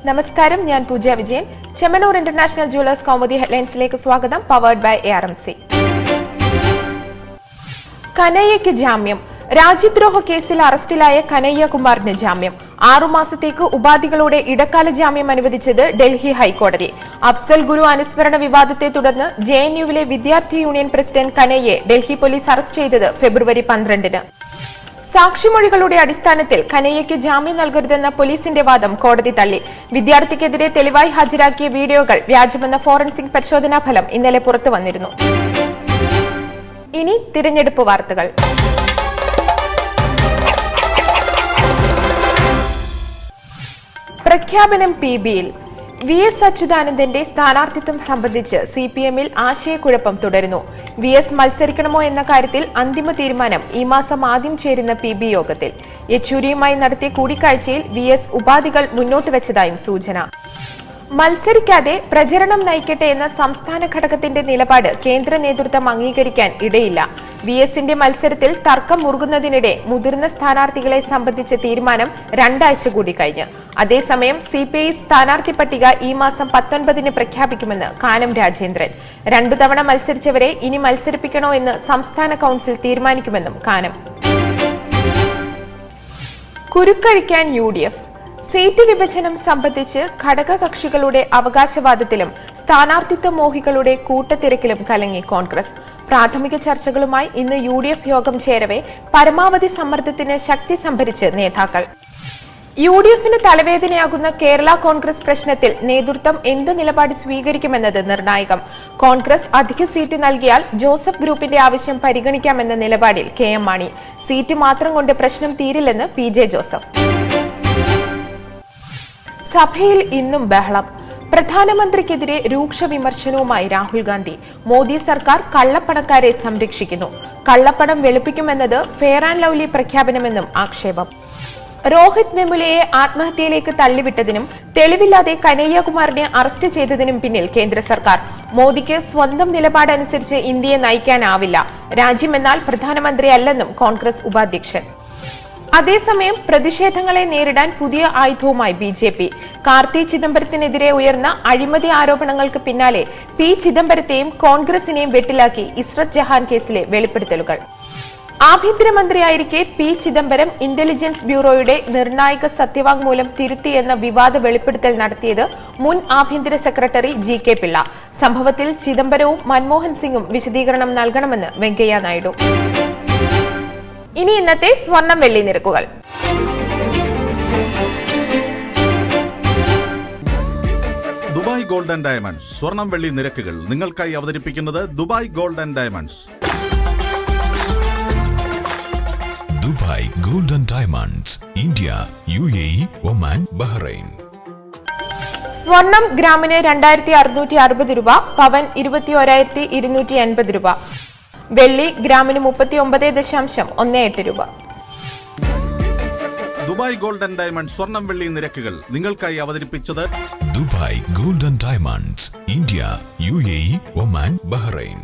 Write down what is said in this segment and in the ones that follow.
നമസ്കാരം, ഞാൻ Pooja Vijayan. Chemmanur international jewellers Kaumudi ഹെഡ്ലൈൻസിലേക്ക് സ്വാഗതം. Powered by ARMC. കനയ്യയ്ക്ക് ജാമ്യം. രാജ്യദ്രോഹ കേസിൽ അറസ്റ്റിലായ കനയ്യ കുമാറിന് ജാമ്യം. 6 മാസത്തേക്ക് ഉപാധികളോടെ ഇടക്കാല ജാമ്യം അനുവദിച്ചത് ഡൽഹി ഹൈക്കോടതി. അഫ്സൽ ഗുരു അനുസ്മരണ വിവാദത്തെ തുടർന്ന് JNUവിലെ വിദ്യാർത്ഥി യൂണിയൻ പ്രസിഡന്റ് കനയ്യയെ ഡൽഹി പോലീസ് അറസ്റ്റ് ചെയ്തത് ഫെബ്രുവരി 12-ന്. സാക്ഷിമൊഴികളുടെ അടിസ്ഥാനത്തിൽ കനയ്യയ്ക്ക് ജാമ്യം നൽകരുതെന്ന പോലീസിന്റെ വാദം കോടതി തള്ളി. വിദ്യാർത്ഥിക്കെതിരെ തെളിവായി ഹാജരാക്കിയ വീഡിയോകൾ വ്യാജമെന്ന ഫോറൻസിക് പരിശോധനാ ഫലം ഇന്നലെ പുറത്തുവന്നിരുന്നു. ഇനി തിരഞ്ഞെടുപ്പ് വാർത്തകൾ. പ്രഖ്യാപനം PBയിൽ. VS അച്യുതാനന്ദന്റെ സ്ഥാനാർത്ഥിത്വം സംബന്ധിച്ച് CPMൽ ആശയക്കുഴപ്പം തുടരുന്നു. VS മത്സരിക്കണമോ എന്ന കാര്യത്തിൽ അന്തിമ തീരുമാനം ഈ മാസം ആദ്യം ചേരുന്ന PB യോഗത്തിൽ. യെച്ചൂരിയുമായി നടത്തിയ കൂടിക്കാഴ്ചയിൽ VS ഉപാധികൾ മുന്നോട്ട് വെച്ചതായും സൂചന. മത്സരിക്കാതെ പ്രചരണം നയിക്കട്ടെ എന്ന സംസ്ഥാന ഘടകത്തിന്റെ നിലപാട് കേന്ദ്ര നേതൃത്വം അംഗീകരിക്കാൻ ഇടയില്ല. VSന്റെ മത്സരത്തിൽ തർക്കം മുറുകുന്നതിനിടെ മുതിർന്ന സ്ഥാനാർത്ഥികളെ സംബന്ധിച്ച തീരുമാനം 2 ആഴ്ച കൂടി കഴിഞ്ഞ്. അതേസമയം CPI സ്ഥാനാർത്ഥി പട്ടിക ഈ മാസം 19-ന് പ്രഖ്യാപിക്കുമെന്ന് കാനം രാജേന്ദ്രൻ. 2 തവണ മത്സരിച്ചവരെ ഇനി മത്സരിപ്പിക്കണോ എന്ന് സംസ്ഥാന കൌൺസിൽ തീരുമാനിക്കുമെന്നും കാനം. കുരുക്കഴിക്കാൻ UDF. സീറ്റ് വിഭജനം സംബന്ധിച്ച് ഘടകകക്ഷികളുടെ അവകാശവാദത്തിലും സ്ഥാനാർത്ഥിത്വ മോഹികളുടെ കൂട്ടത്തിരക്കിലും കലങ്ങി കോൺഗ്രസ്. പ്രാഥമിക ചർച്ചകളുമായി ഇന്ന് UDF യോഗം ചേരവെ പരമാവധി സമ്മർദ്ദത്തിന് ശക്തി സംഭരിച്ച് നേതാക്കൾ. UDFന് തലവേദനയാകുന്ന കേരള കോൺഗ്രസ് പ്രശ്നത്തിൽ നേതൃത്വം എന്ത് നിലപാട് സ്വീകരിക്കുമെന്നത് നിർണായകം. കോൺഗ്രസ് അധിക സീറ്റ് നൽകിയാൽ ജോസഫ് ഗ്രൂപ്പിന്റെ ആവശ്യം പരിഗണിക്കാമെന്ന നിലപാടിൽ KM മാണി. സീറ്റ് മാത്രം കൊണ്ട് പ്രശ്നം തീരില്ലെന്ന് PJ ജോസഫ്. സഭയിൽ ഇന്നും ബഹളം. പ്രധാനമന്ത്രിക്കെതിരെ രൂക്ഷ വിമർശനവുമായി രാഹുൽ ഗാന്ധി. മോദി സർക്കാർ കള്ളപ്പണക്കാരെ സംരക്ഷിക്കുന്നു, കള്ളപ്പണം വെളുപ്പിക്കുമെന്നത് ഫെയർ ആൻഡ് ലവ്ലി പ്രഖ്യാപനമെന്നും ആക്ഷേപം. രോഹിത് വെമുലയെ ആത്മഹത്യയിലേക്ക് തള്ളിവിട്ടതിനും തെളിവില്ലാതെ കനയ്യകുമാറിനെ അറസ്റ്റ് ചെയ്തതിനും പിന്നിൽ കേന്ദ്ര സർക്കാർ. മോദിക്ക് സ്വന്തം നിലപാടനുസരിച്ച് ഇന്ത്യയെ നയിക്കാനാവില്ല, രാജ്യമെന്നാൽ പ്രധാനമന്ത്രിയല്ലെന്നും കോൺഗ്രസ് ഉപാധ്യക്ഷൻ. അതേസമയം പ്രതിഷേധങ്ങളെ നേരിടാൻ പുതിയ ആയുധവുമായി BJP. കാർത്തി ചിദംബരത്തിനെതിരെ ഉയർന്ന അഴിമതി ആരോപണങ്ങൾക്ക് പിന്നാലെ P ചിദംബരത്തെയും കോൺഗ്രസിനെയും വെട്ടിലാക്കി ഇസ്രത് ജഹാൻ കേസിലെ വെളിപ്പെടുത്തലുകൾ. ആഭ്യന്തരമന്ത്രിയായിരിക്കെ P ചിദംബരം ഇന്റലിജൻസ് ബ്യൂറോയുടെ നിർണായക സത്യവാങ്മൂലം തിരുത്തിയെന്ന വിവാദ വെളിപ്പെടുത്തൽ നടത്തിയത് മുൻ ആഭ്യന്തര സെക്രട്ടറി GK പിള്ള. സംഭവത്തിൽ ചിദംബരവും മൻമോഹൻ സിംഗും വിശദീകരണം നൽകണമെന്ന് വെങ്കയ്യ നായിഡു. ഇനി ഇന്നത്തെ സ്വർണം വെള്ളി നിരക്കുകൾ. ദുബായ് ഗോൾഡ് ആൻഡ് ഡയമണ്ട്സ് സ്വർണം വെള്ളി നിരക്കുകൾ നിങ്ങൾക്കായി അവതരിപ്പിക്കുന്നത് Dubai gold and diamonds. Dubai gold and diamonds, India, UAE, Oman, Bahrain. സ്വർണം ഗ്രാമിന് 2660 രൂപ, പവൻ 21,280 രൂപ. വെള്ളി ഗ്രാമിന് 39.18 രൂപ. ദുബായ് ഗോൾഡ് ആൻഡ് ഡയമണ്ട്സ് സ്വർണം വെള്ളി നിരക്കുകൾ നിങ്ങൾക്കായി അവതരിപ്പിച്ചത് Dubai gold and diamonds, India, UAE, Oman, Bahrain.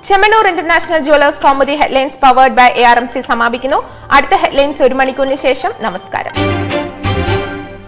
Chemmanur international jewellers Kaumudi headlines powered by ARMC സമാപിക്കുന്നു. അടുത്ത ഹെഡ്ലൈൻസ് 1 മണിക്കൂറിന് ശേഷം. നമസ്കാരം.